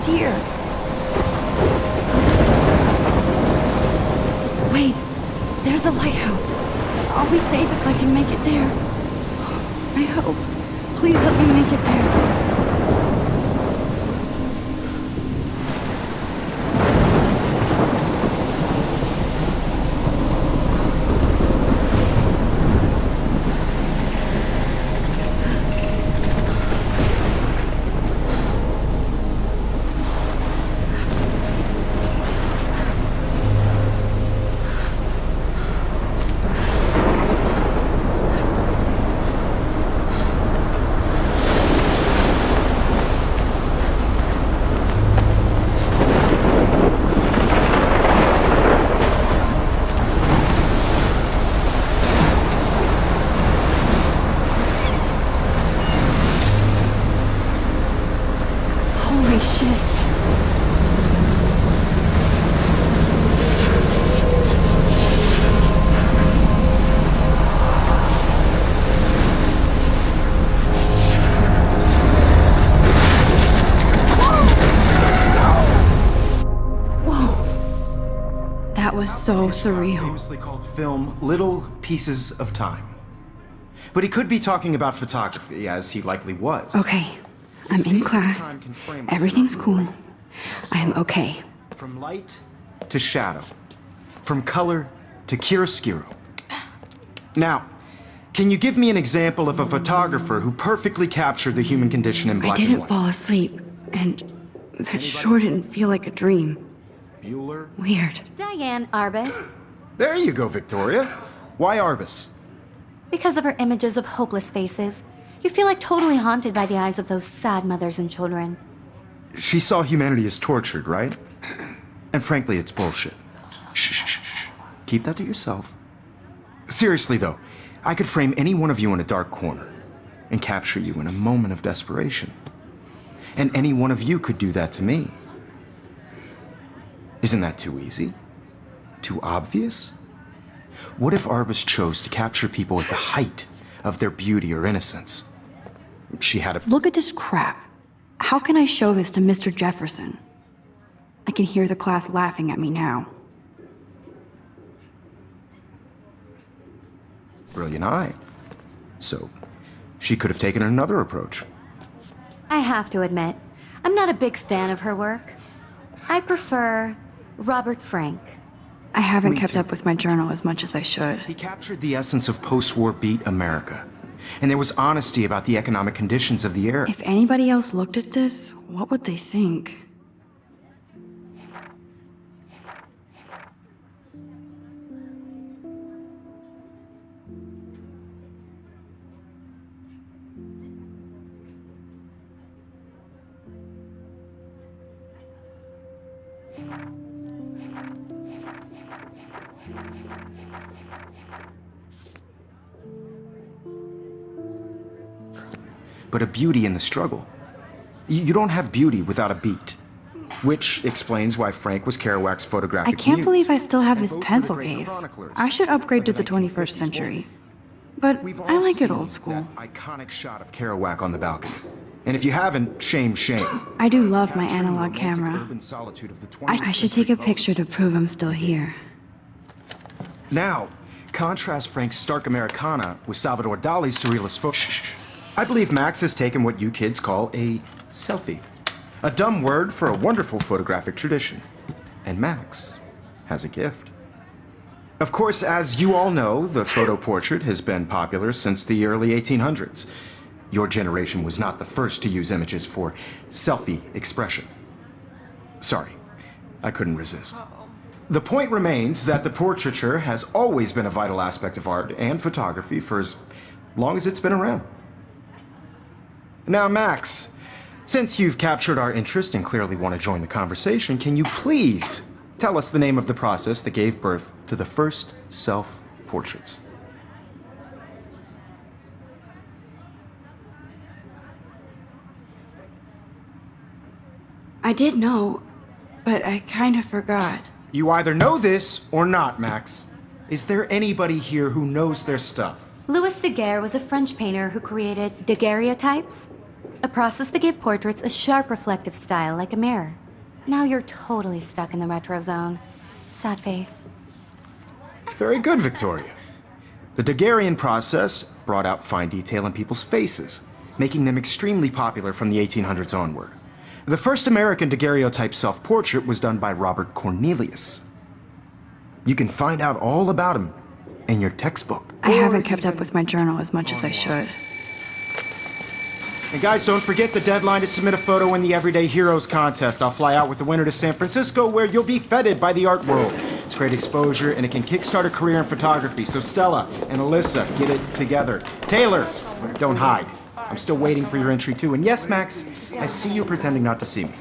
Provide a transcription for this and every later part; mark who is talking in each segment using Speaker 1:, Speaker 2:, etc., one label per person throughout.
Speaker 1: Here. Wait, there's the lighthouse. I'll be safe if I can make it there. I hope. Please let me make it there. Holy shit. Whoa. That was so surreal.
Speaker 2: Famously called film Little Pieces of Time. But he could be talking about photography, as he likely was.
Speaker 1: Okay. I'm in class. Everything's cool. I'm okay.
Speaker 2: From light to shadow. From color to chiaroscuro. Now, can you give me an example of a photographer who perfectly captured the human condition in black and white?
Speaker 1: I didn't fall asleep, and that sure didn't feel like a dream.
Speaker 2: Bueller?
Speaker 1: Weird.
Speaker 3: Diane Arbus.
Speaker 2: There you go, Victoria. Why Arbus?
Speaker 3: Because of her images of hopeless faces. You feel like totally haunted by the eyes of those sad mothers and children.
Speaker 2: She saw humanity as tortured, right? And frankly, it's bullshit. Shh, shh, shh. Keep that to yourself. Seriously, though, I could frame any one of you in a dark corner and capture you in a moment of desperation. And any one of you could do that to me. Isn't that too easy? Too obvious? What if Arbus chose to capture people at the height of their beauty or innocence? She had a...
Speaker 1: Look at this crap. How can I show this to Mr. Jefferson? I can hear the class laughing at me now.
Speaker 2: Brilliant eye. So, she could have taken another approach.
Speaker 3: I have to admit, I'm not a big fan of her work. I prefer Robert Frank.
Speaker 1: I haven't kept up with my journal as much as I should.
Speaker 2: He captured the essence of post-war beat America. And there was honesty about the economic conditions of the era.
Speaker 1: If anybody else looked at this, what would they think?
Speaker 2: But a beauty in the struggle. You don't have beauty without a beat. Which explains why Frank was Kerouac's photographic
Speaker 1: I can't
Speaker 2: muse.
Speaker 1: believe I still have
Speaker 2: And
Speaker 1: this
Speaker 2: both were the
Speaker 1: pencil
Speaker 2: great
Speaker 1: case.
Speaker 2: chroniclers
Speaker 1: I should upgrade to
Speaker 2: of
Speaker 1: the
Speaker 2: 1950s
Speaker 1: 21st century. But
Speaker 2: We've all
Speaker 1: I like it
Speaker 2: seen
Speaker 1: old school.
Speaker 2: that iconic shot of Kerouac on the balcony. And if you haven't, shame, shame.
Speaker 1: I do love my
Speaker 2: Capturing the
Speaker 1: analog
Speaker 2: romantic
Speaker 1: camera.
Speaker 2: urban solitude of the 20th
Speaker 1: I should take a
Speaker 2: century
Speaker 1: picture to prove I'm still here.
Speaker 2: Now, Contrast Frank's stark Americana with Salvador Dali's surrealist photo. I believe Max has taken what you kids call a selfie. A dumb word for a wonderful photographic tradition. And Max has a gift. Of course, as you all know, the photo portrait has been popular since the early 1800s. Your generation was not the first to use images for selfie expression. Sorry, I couldn't resist. The point remains that the portraiture has always been a vital aspect of art and photography for as long as it's been around. Now, Max, since you've captured our interest and clearly want to join the conversation, can you please tell us the name of the process that gave birth to the first self-portraits?
Speaker 1: I did know, but I kind of forgot.
Speaker 2: You either know this or not, Max. Is there anybody here who knows their stuff?
Speaker 3: Louis Daguerre was a French painter who created daguerreotypes, a process that gave portraits a sharp reflective style like a mirror. Now you're totally stuck in the retro zone. Sad face.
Speaker 2: Very good, Victoria. The Daguerrean process brought out fine detail in people's faces, making them extremely popular from the 1800s onward. The first American daguerreotype self-portrait was done by Robert Cornelius. You can find out all about him in your textbook.
Speaker 1: I haven't kept up with my journal as much as I should.
Speaker 2: And guys, don't forget the deadline to submit a photo in the Everyday Heroes contest. I'll fly out with the winner to San Francisco, where you'll be feted by the art world. It's great exposure, and it can kickstart a career in photography. So Stella and Alyssa, get it together. Taylor, don't hide. I'm still waiting for your entry, too. And yes, Max, I see you pretending not to see me.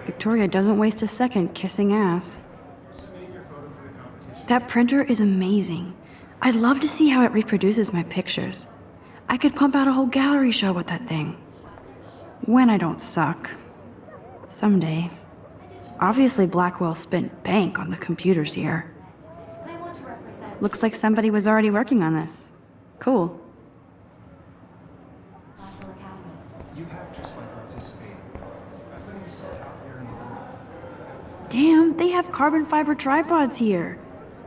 Speaker 1: Victoria doesn't waste a second kissing ass. That printer is amazing. I'd love to see how it reproduces my pictures. I could pump out a whole gallery show with that thing. When I don't suck. Someday. Obviously, Blackwell spent bank on the computers here. Looks like somebody was already working on this. Cool.
Speaker 2: You have just by participating. I put yourself out there in the world.
Speaker 1: Damn, they have carbon fiber tripods here.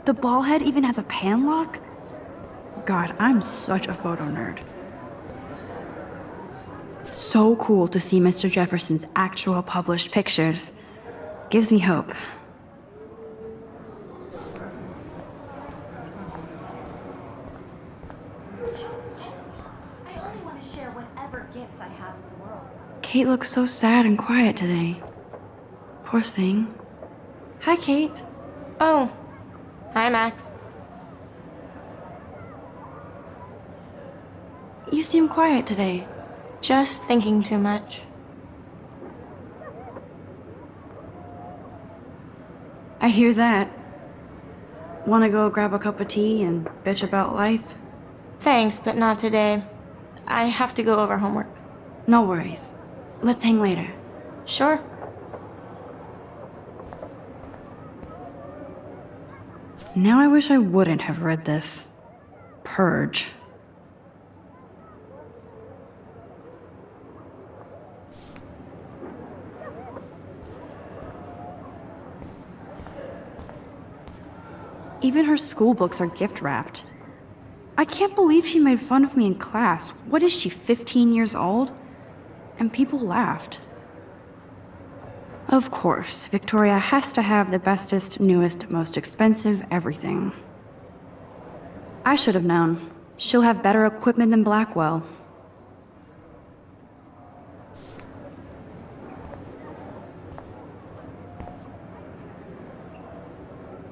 Speaker 1: The ball head even has a pan lock. God, I'm such a photo nerd. So cool to see Mr. Jefferson's actual published pictures. Gives me hope.
Speaker 3: I only want to share whatever gifts I have with the world.
Speaker 1: Kate looks so sad and quiet today. Poor thing. Hi, Kate.
Speaker 4: Oh, hi, Max.
Speaker 1: You seem quiet today.
Speaker 4: Just thinking too much.
Speaker 1: I hear that. Wanna go grab a cup of tea and bitch about life?
Speaker 4: Thanks, but not today. I have to go over homework.
Speaker 1: No worries. Let's hang later.
Speaker 4: Sure.
Speaker 1: Now I wish I wouldn't have read this. Purge. Even her school books are gift wrapped. I can't believe she made fun of me in class. What is she, 15 years old? And people laughed. Of course, Victoria has to have the bestest, newest, most expensive everything. I should have known. She'll have better equipment than Blackwell.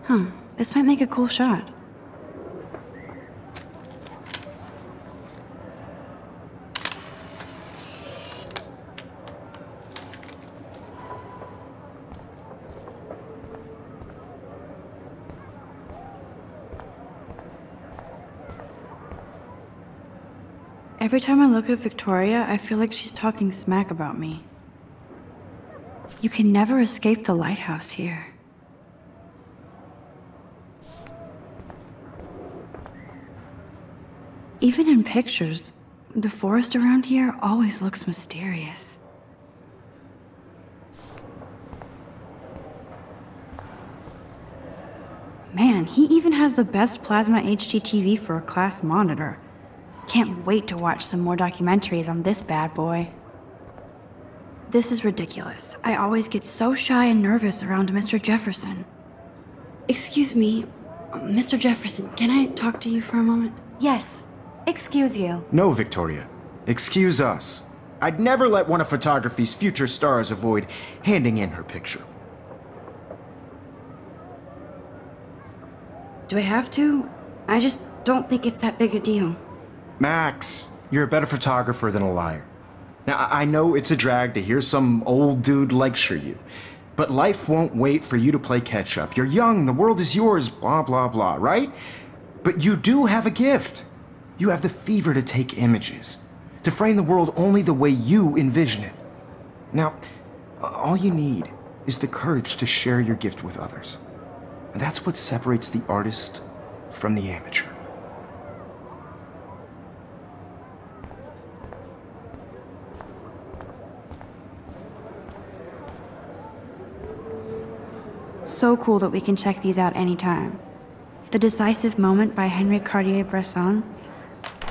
Speaker 1: Huh, this might make a cool shot. Every time I look at Victoria, I feel like she's talking smack about me. You can never escape the lighthouse here. Even in pictures, The forest around here always looks mysterious. Man, he even has the best plasma HDTV for a class monitor. Can't wait to watch some more documentaries on this bad boy. This is ridiculous. I always get so shy and nervous around Mr. Jefferson. Excuse me, Mr. Jefferson, can I talk to you for a moment?
Speaker 3: Yes. Excuse you.
Speaker 2: No, Victoria. Excuse us. I'd never let one of photography's future stars avoid handing in her picture.
Speaker 1: Do I have to? I just don't think it's that big a deal.
Speaker 2: Max, you're a better photographer than a liar. Now, I know it's a drag to hear some old dude lecture you, but life won't wait for you to play catch up. You're young, the world is yours, blah, blah, blah, right? But you do have a gift. You have the fever to take images, to frame the world only the way you envision it. Now, all you need is the courage to share your gift with others. And that's what separates the artist from the amateur.
Speaker 1: So cool that we can check these out anytime. The Decisive Moment by Henry Cartier-Bresson.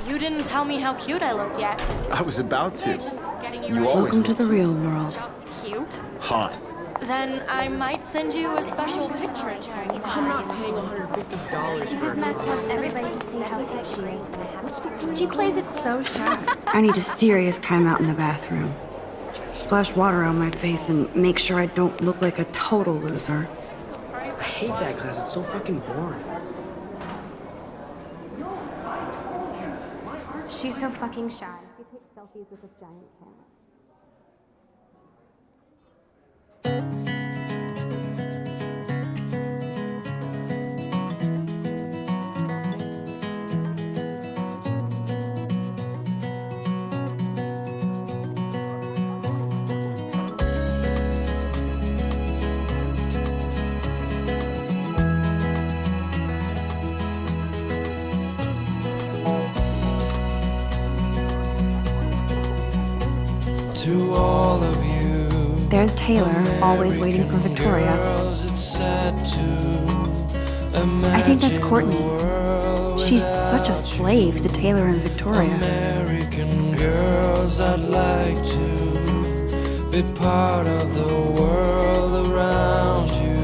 Speaker 4: You didn't tell me how cute I looked yet.
Speaker 2: I was about to.
Speaker 4: Just getting
Speaker 2: You
Speaker 4: ready.
Speaker 2: always
Speaker 1: Welcome to the real world.
Speaker 4: Just cute.
Speaker 2: hot.
Speaker 4: Then I might send you a special picture.
Speaker 5: I'm not paying $150 for
Speaker 3: Because
Speaker 5: it.
Speaker 3: Max wants everybody to see how hip she is.
Speaker 1: She plays it so shy. I need a serious timeout in the bathroom. Splash water on my face and make sure I don't look like a total loser.
Speaker 5: I hate that class. It's so fucking boring.
Speaker 3: She's so fucking shy. She takes selfies with this giant camera.
Speaker 6: To all of you,
Speaker 1: There's Taylor, always waiting for Victoria.
Speaker 6: girls, it's sad to
Speaker 1: I think that's
Speaker 6: imagine a
Speaker 1: Courtney.
Speaker 6: world
Speaker 1: She's such a slave to Taylor and Victoria.
Speaker 6: American girls. I'd like to be part of the world around you,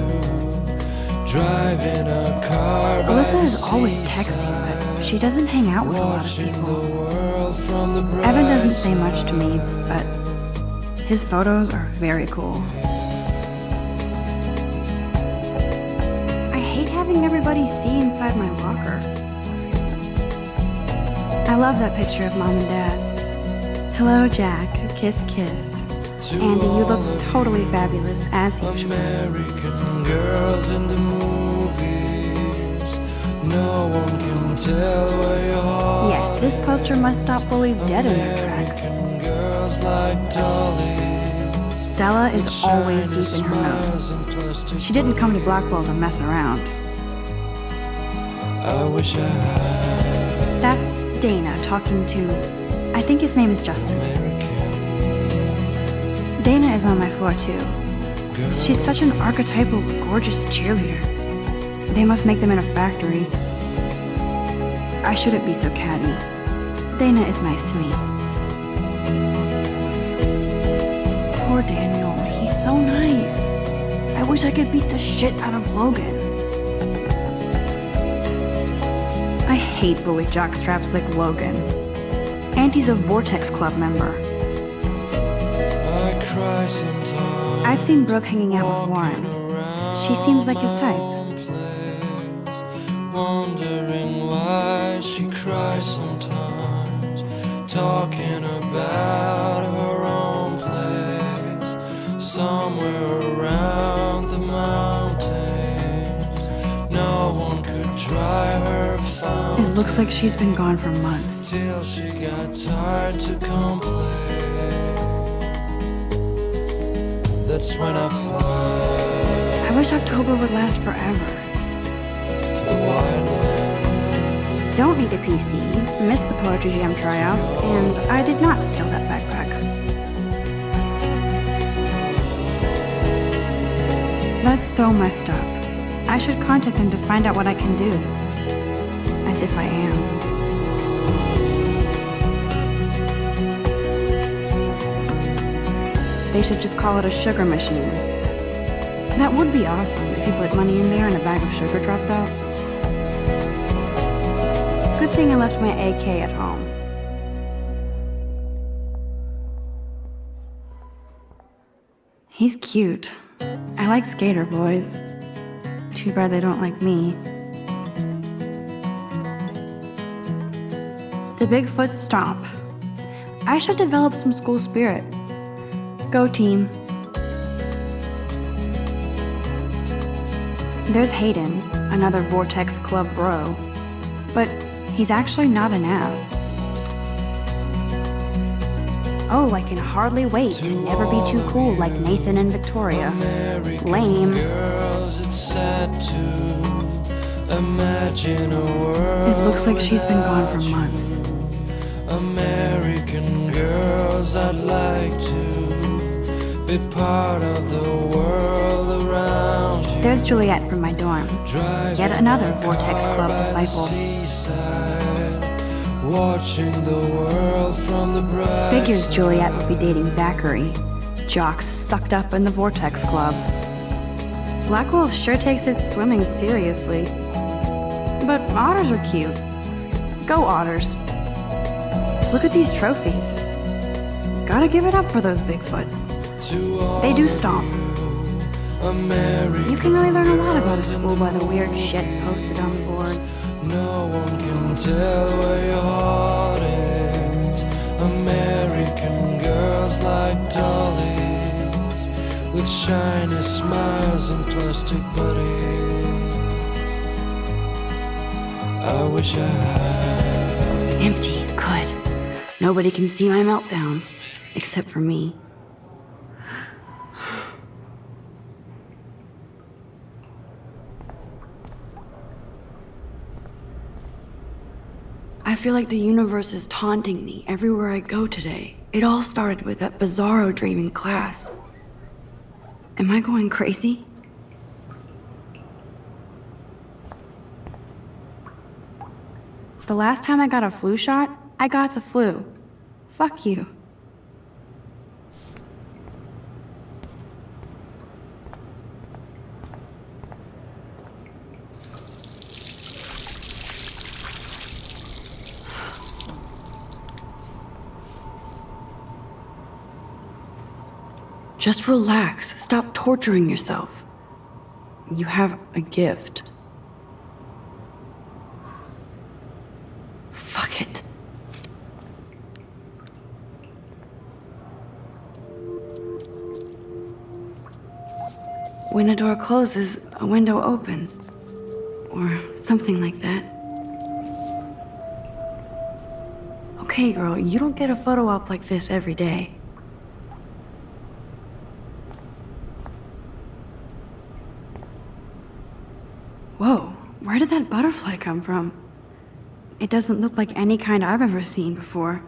Speaker 6: driving a car by
Speaker 1: Alyssa
Speaker 6: the
Speaker 1: is always texting, but she doesn't hang out with a lot of
Speaker 6: watching the
Speaker 1: people.
Speaker 6: world from the bright
Speaker 1: Evan doesn't say much to me, but his photos are very cool. I hate having everybody see inside my locker. I love that picture of Mom and Dad. Hello, Jack. Kiss, kiss.
Speaker 6: to
Speaker 1: Andy, you
Speaker 6: all
Speaker 1: look
Speaker 6: of
Speaker 1: totally fabulous, as usual.
Speaker 6: American girls in the movies. No one can tell where your heart
Speaker 1: Yes, this poster must stop bullies dead in their tracks.
Speaker 6: American girls like dollies.
Speaker 1: Stella is always deep in her notes.
Speaker 6: And plastic
Speaker 1: She didn't come to Blackwell to mess around.
Speaker 6: I wish I had
Speaker 1: That's Dana talking to, I think his name is Justin.
Speaker 6: American
Speaker 1: Dana is on my floor too.
Speaker 6: girls.
Speaker 1: She's such an archetypal, gorgeous cheerleader. They must make them in a factory. I shouldn't be so catty. Dana is nice to me. Poor Daniel, he's so nice. I wish I could beat the shit out of Logan. I hate bully jockstraps like Logan. And he's a Vortex Club member.
Speaker 6: I cry sometimes.
Speaker 1: I've seen Brooke hanging out with Warren. She seems like his type.
Speaker 6: Place, wondering why she cries sometimes, talking about her own place, somewhere around the mountains. No one could dry her
Speaker 1: It
Speaker 6: fountain
Speaker 1: looks like she's been gone for months.
Speaker 6: till she got tired to complain. That's when I fly
Speaker 1: I wish October would last forever.
Speaker 6: to the wide land.
Speaker 1: Don't need a PC, missed the Poetry Jam tryouts, and I did not steal that backpack. That's so messed up. I should contact them to find out what I can do. As if I am. They should just call it a sugar machine. That would be awesome if you put money in there and a bag of sugar dropped out. Good thing I left my AK at home. He's cute. I like skater boys. Too bad they don't like me. The Bigfoot stomp. I should develop some school spirit. Go team. There's Hayden, another Vortex Club bro. But he's actually not an ass. Oh, I can hardly wait to never be too cool like Nathan and Victoria. Lame. It looks like she's been gone for months.
Speaker 6: American girls, I'd like to be part of the world around you.
Speaker 1: There's Juliet from my dorm. Yet another Vortex Club disciple.
Speaker 6: Watching the world from the bright
Speaker 1: Figures Juliet would be dating Zachary. Jocks sucked up in the Vortex Club. Blackwell sure takes its swimming seriously. But otters are cute. Go otters. Look at these trophies. Gotta give it up for those Bigfoots. They do stomp. You can really learn a lot about a school by the weird shit posted on the boards.
Speaker 6: No one can tell where your heart is. American girls like dollies with shiny smiles and plastic bodies. I wish I had.
Speaker 1: Empty, good. Nobody can see my meltdown, except for me. I feel like the universe is taunting me everywhere I go today. It all started with that bizarro dream in class. Am I going crazy? The last time I got a flu shot, I got the flu. Fuck you. Just relax. Stop torturing yourself. You have a gift. Fuck it. When a door closes, a window opens. Or something like that. Okay, girl, you don't get a photo op like this every day. Whoa, where did that butterfly come from? It doesn't look like any kind I've ever seen before.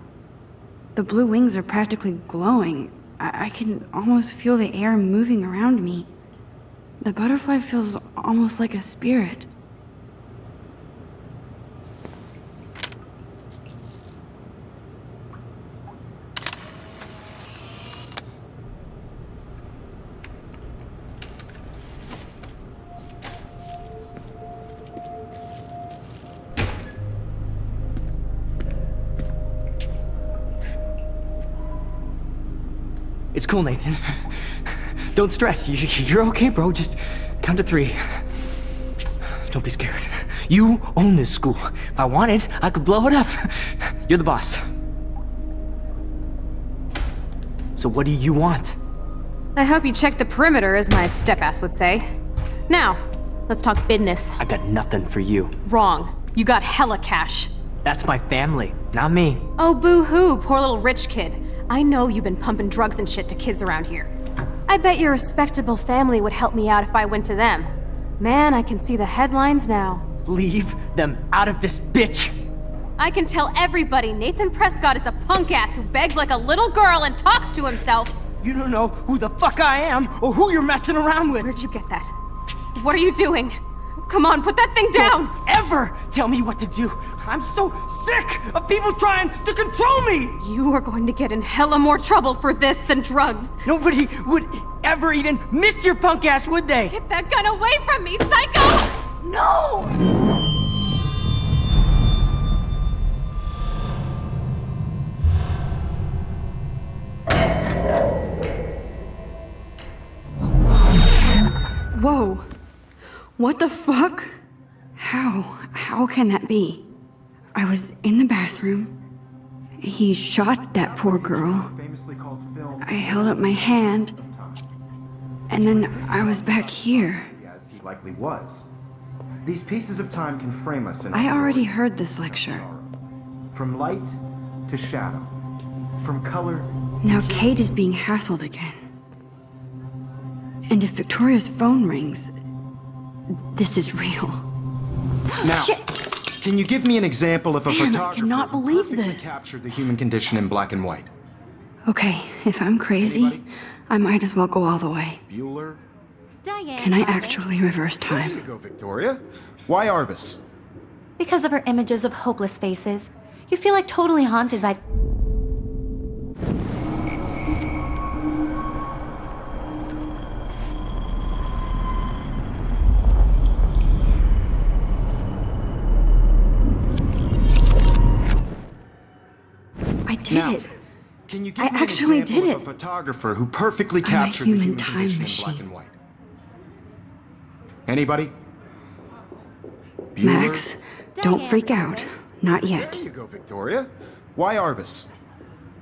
Speaker 1: The blue wings are practically glowing. I can almost feel the air moving around me. The butterfly feels almost like a spirit.
Speaker 7: It's cool, Nathan. Don't stress. You're okay, bro. Just count to 3. Don't be scared. You own this school. If I wanted, I could blow it up. You're the boss. So what do you want?
Speaker 8: I hope you checked the perimeter, as my step-ass would say. Now, let's talk business.
Speaker 7: I got nothing for you.
Speaker 8: Wrong. You got hella cash.
Speaker 7: That's my family, not me.
Speaker 8: Oh, boo-hoo, poor little rich kid. I know you've been pumping drugs and shit to kids around here. I bet your respectable family would help me out if I went to them. Man, I can see the headlines now.
Speaker 7: leave them out of this bitch.
Speaker 8: I can tell everybody Nathan Prescott is a punk ass who begs like a little girl and talks to himself.
Speaker 7: You don't know who the fuck I am or who you're messing around with.
Speaker 8: Where'd you get that? What are you doing? Come on, put that thing down!
Speaker 7: Don't ever tell me what to do. I'm so sick of people trying to control me.
Speaker 8: You are going to get in hella more trouble for this than drugs.
Speaker 7: Nobody would ever even miss your punk ass, would they?
Speaker 8: Get that gun away from me, psycho!
Speaker 7: No!
Speaker 1: Whoa. What the fuck? How can that be? I was in the bathroom. He shot that poor girl. I held up my hand. And then I was back here.
Speaker 2: As he likely was. These pieces of time can frame us in
Speaker 1: I already heard this lecture.
Speaker 2: From light to shadow. From color.
Speaker 1: Now Kate is being hassled again. And if Victoria's phone rings, this is real.
Speaker 2: Now,
Speaker 1: Shit!
Speaker 2: can you give me an example of a
Speaker 1: Man, I
Speaker 2: photographer
Speaker 1: cannot
Speaker 2: who
Speaker 1: believe
Speaker 2: perfectly
Speaker 1: this.
Speaker 2: captured the human condition in black and white?
Speaker 1: Okay, if I'm crazy,
Speaker 2: Anybody?
Speaker 1: I might as well go all the way.
Speaker 2: Bueller?
Speaker 3: Diane.
Speaker 1: Can I
Speaker 3: Arbus.
Speaker 1: actually reverse
Speaker 2: There you
Speaker 1: time?
Speaker 2: go, Victoria. Why Arbus?
Speaker 3: Because of her images of hopeless faces, you feel like totally haunted by.
Speaker 1: I did
Speaker 2: Now,
Speaker 1: it.
Speaker 2: can you give
Speaker 1: I
Speaker 2: me an
Speaker 1: actually
Speaker 2: example
Speaker 1: did
Speaker 2: of
Speaker 1: it.
Speaker 2: a photographer who perfectly
Speaker 1: I'm a
Speaker 2: captured the
Speaker 1: human
Speaker 2: human
Speaker 1: time
Speaker 2: condition in
Speaker 1: machine.
Speaker 2: black and white? Anybody? Bueller?
Speaker 1: Max, don't freak out. Not yet.
Speaker 2: There you go, Victoria. Why Arbus?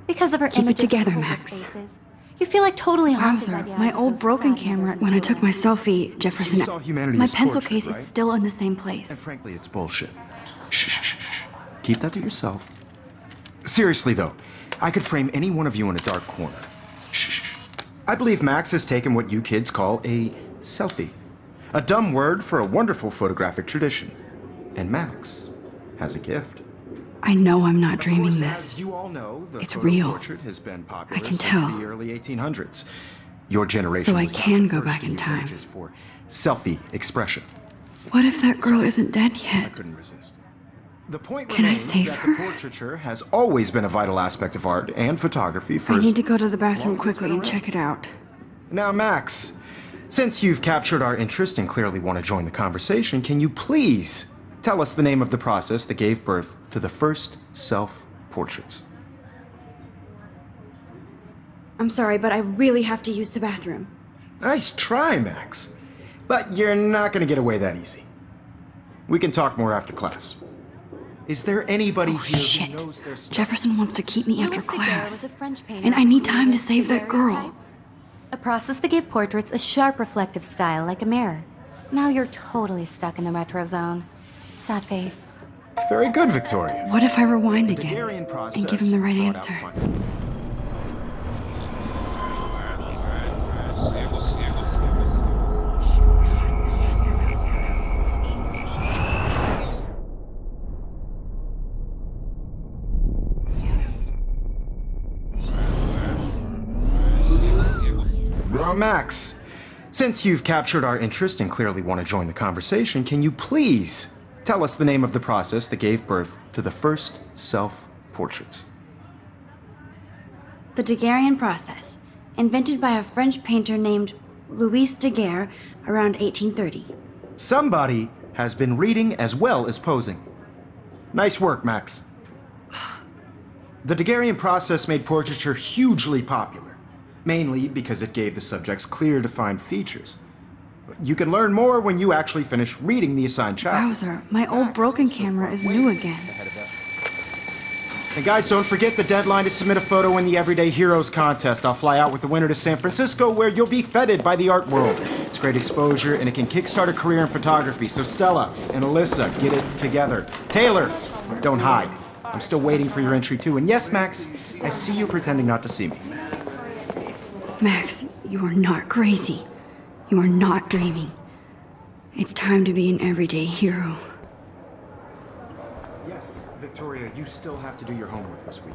Speaker 3: Because of her
Speaker 1: Keep it
Speaker 3: images
Speaker 1: together,
Speaker 3: of hopeless
Speaker 1: Max.
Speaker 3: faces, you feel like totally haunted by
Speaker 1: Wowzer,
Speaker 3: the eyes
Speaker 1: my
Speaker 3: of
Speaker 1: old
Speaker 3: those
Speaker 1: broken
Speaker 3: sad
Speaker 1: camera,
Speaker 3: mothers
Speaker 1: when I
Speaker 3: and
Speaker 1: took my
Speaker 3: children.
Speaker 1: selfie, Jefferson,
Speaker 2: She saw humanity
Speaker 1: my
Speaker 2: as
Speaker 1: pencil
Speaker 2: tortured,
Speaker 1: case is
Speaker 2: right?
Speaker 1: still in the same
Speaker 2: And
Speaker 1: place.
Speaker 2: frankly, it's bullshit. Shh, shh, shh, shh. Keep that to yourself. Seriously, though, I could frame any one of you in a dark corner. Shh, shh, shh. I believe Max has taken what you kids call a selfie. A dumb word for a wonderful photographic tradition. And Max has a gift.
Speaker 1: I know I'm not
Speaker 2: Of
Speaker 1: dreaming
Speaker 2: course,
Speaker 1: this.
Speaker 2: As you all know, the
Speaker 1: It's
Speaker 2: photo
Speaker 1: real.
Speaker 2: portrait has been popular
Speaker 1: I can
Speaker 2: since
Speaker 1: tell.
Speaker 2: the early 1800s. Your generation
Speaker 1: So I
Speaker 2: was not
Speaker 1: can
Speaker 2: the
Speaker 1: go
Speaker 2: first
Speaker 1: back
Speaker 2: to
Speaker 1: in
Speaker 2: use
Speaker 1: time.
Speaker 2: images for selfie expression.
Speaker 1: What if that girl isn't dead
Speaker 2: I
Speaker 1: yet?
Speaker 2: couldn't resist. The point
Speaker 1: Can I
Speaker 2: remains
Speaker 1: save
Speaker 2: that
Speaker 1: her?
Speaker 2: the portraiture has always been a vital aspect of art and photography for
Speaker 1: I
Speaker 2: as
Speaker 1: need to go to the
Speaker 2: long
Speaker 1: bathroom
Speaker 2: as it's
Speaker 1: quickly
Speaker 2: been
Speaker 1: and
Speaker 2: around.
Speaker 1: check it out.
Speaker 2: Now, Max, since you've captured our interest and clearly want to join the conversation, can you please tell us the name of the process that gave birth to the first self-portraits?
Speaker 1: I'm sorry, but I really have to use the bathroom.
Speaker 2: Nice try, Max. But you're not going to get away that easy. We can talk more after class. Is there anybody here
Speaker 1: Shit.
Speaker 2: who knows their stuff?
Speaker 1: Jefferson wants to keep me after
Speaker 3: Louis Daguerre
Speaker 1: class.
Speaker 3: was a French painter
Speaker 1: And I
Speaker 3: who
Speaker 1: need time to
Speaker 3: created
Speaker 1: save that girl.
Speaker 3: daguerreotypes, a process that gave portraits a sharp reflective style like a mirror. Now you're totally stuck in the retro zone. Sad face.
Speaker 2: Very good, Victoria.
Speaker 1: What if I rewind
Speaker 2: The
Speaker 1: again
Speaker 2: Daguerrean process
Speaker 1: and give him the right
Speaker 2: brought out
Speaker 1: answer?
Speaker 2: fun- Well, Max, since you've captured our interest and clearly want to join the conversation, can you please tell us the name of the process that gave birth to the first self-portraits?
Speaker 1: The Daguerrean process, invented by a French painter named Louis Daguerre around 1830.
Speaker 2: Somebody has been reading as well as posing. Nice work, Max. The Daguerrean process made portraiture hugely popular, mainly because it gave the subjects clear, defined features. You can learn more when you actually finish reading the assigned chapter.
Speaker 1: Wowzer, my old broken camera is new again.
Speaker 2: And guys, don't forget the deadline to submit a photo in the Everyday Heroes contest. I'll fly out with the winner to San Francisco, where you'll be feted by the art world. It's great exposure, and it can kickstart a career in photography. So Stella and Alyssa, get it together. Taylor, don't hide. I'm still waiting for your entry too. And yes, Max, I see you pretending not to see me.
Speaker 1: Max, you are not crazy. You are not dreaming. It's time to be an everyday hero.
Speaker 2: Victoria, you still have to do your homework this week.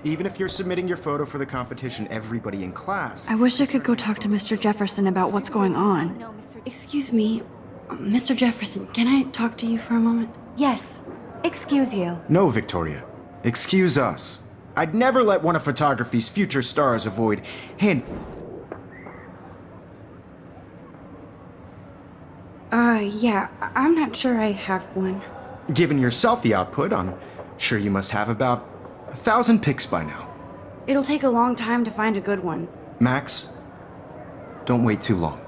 Speaker 2: Even if you're submitting your photo for the competition, everybody in class...
Speaker 1: I wish I could go talk to Mr. Jefferson about what's going on. Excuse me, Mr. Jefferson, can I talk to you for a moment?
Speaker 3: Yes. Excuse you.
Speaker 2: No, Victoria. Excuse us. I'd never let one of photography's future stars avoid hand...
Speaker 1: Yeah, I'm not sure I have one.
Speaker 2: Given your selfie output, I'm sure you must have about 1,000 pics by now.
Speaker 1: It'll take a long time to find a good one.
Speaker 2: Max, don't wait too long.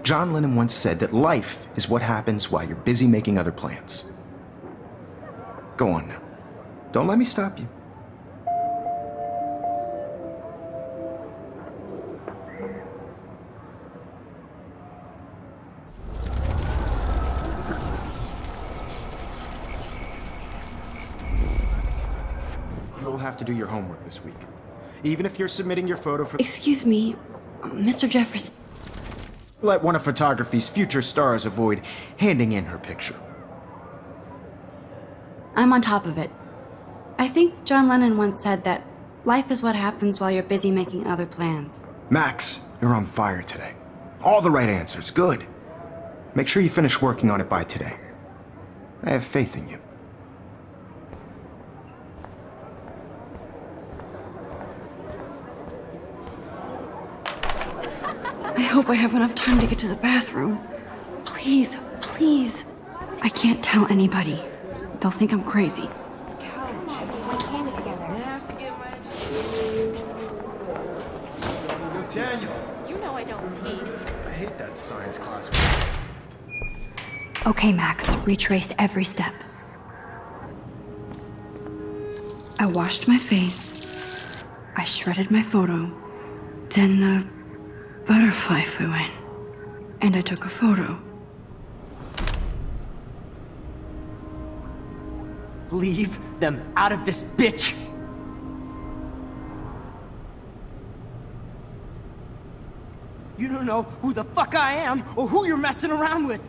Speaker 2: John Lennon once said that life is what happens while you're busy making other plans. Go on now. Don't let me stop you. You'll have to do your homework this week. Even if you're submitting your photo for...
Speaker 1: Excuse me, Mr. Jefferson.
Speaker 2: Let one of photography's future stars avoid handing in her picture.
Speaker 1: I'm on top of it. I think John Lennon once said that life is what happens while you're busy making other plans.
Speaker 2: Max, you're on fire today. All the right answers. Good. Make sure you finish working on it by today. I have faith in you.
Speaker 1: I hope I have enough time to get to the bathroom. Please, please. I can't tell anybody. They'll think I'm crazy.
Speaker 2: Daniel,
Speaker 8: You know I don't tease.
Speaker 2: I hate that science class.
Speaker 1: Okay, Max, retrace every step. I washed my face. I shredded my photo. Then the butterfly flew in. And I took a photo.
Speaker 7: Leave them out of this bitch! You don't know who the fuck I am or who you're messing around with!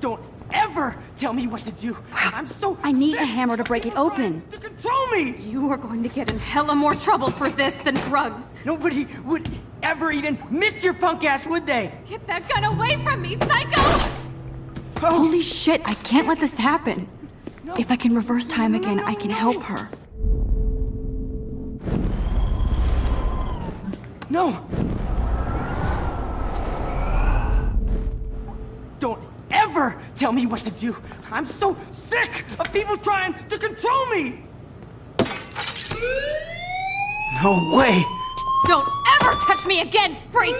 Speaker 7: Don't ever tell me what to do! I'm so
Speaker 1: I need
Speaker 7: sick
Speaker 1: a hammer to break
Speaker 7: of
Speaker 1: it
Speaker 7: people
Speaker 1: open.
Speaker 7: trying to control me!
Speaker 8: You are going to get in hella more trouble for this than drugs.
Speaker 7: Nobody would ever even miss your punk ass, would they?
Speaker 8: Get that gun away from me, psycho!
Speaker 1: Holy shit, I can't let this happen. If I can reverse time again, I can help her.
Speaker 7: No! Don't ever tell me what to do! I'm so sick of people trying to control me! No way!
Speaker 8: Don't ever touch me again, freak!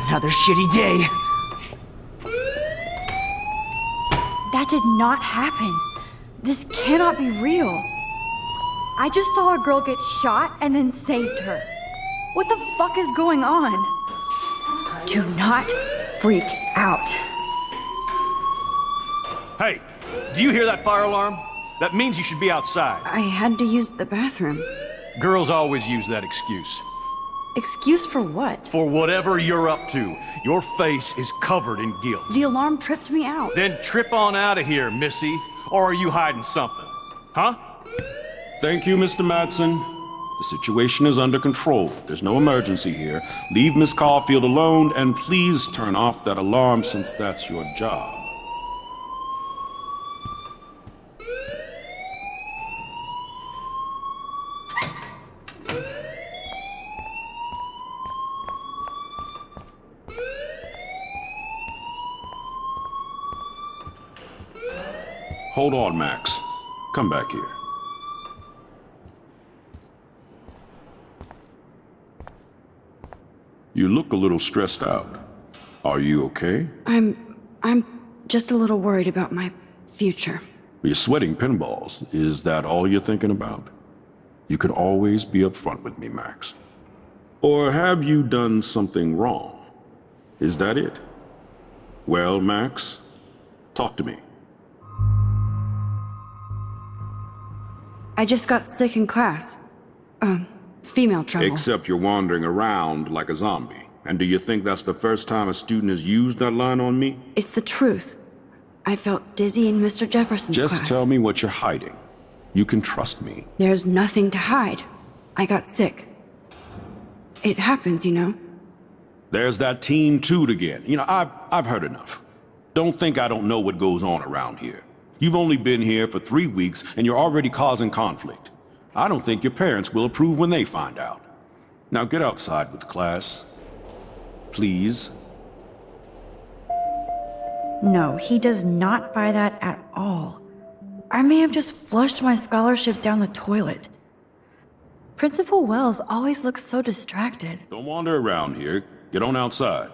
Speaker 7: Another shitty day.
Speaker 1: That did not happen. This cannot be real. I just saw a girl get shot and then saved her. What the fuck is going on? Do not freak out.
Speaker 9: Hey, do you hear that fire alarm? That means you should be outside.
Speaker 1: I had to use the bathroom.
Speaker 9: Girls always use that excuse.
Speaker 1: Excuse for what?
Speaker 9: For whatever you're up to, your face is covered in guilt.
Speaker 1: The alarm tripped me out.
Speaker 9: Then trip on out of here, Missy. Or are you hiding something? Huh?
Speaker 10: Thank you, Mr. Madsen. The situation is under control. There's no emergency here. Leave Miss Caulfield alone, and please turn off that alarm since that's your job. Hold on, Max. Come back here. You look a little stressed out. Are you okay?
Speaker 1: I'm just a little worried about my future.
Speaker 10: You're sweating pinballs. Is that all you're thinking about? You can always be upfront with me, Max. Or have you done something wrong? Is that it? Well, Max, talk to me.
Speaker 1: I just got sick in class. Female trouble.
Speaker 10: Except you're wandering around like a zombie. And do you think that's the first time a student has used that line on me?
Speaker 1: It's the truth. I felt dizzy in Mr. Jefferson's class.
Speaker 10: Just tell me what you're hiding. You can trust me.
Speaker 1: There's nothing to hide. I got sick. It happens, you know.
Speaker 10: There's that Team Toot again. You know, I've heard enough. Don't think I don't know what goes on around here. You've only been here for 3 weeks and you're already causing conflict. I don't think your parents will approve when they find out. Now get outside with class. Please.
Speaker 1: No, he does not buy that at all. I may have just flushed my scholarship down the toilet. Principal Wells always looks so distracted.
Speaker 10: Don't wander around here. Get on outside.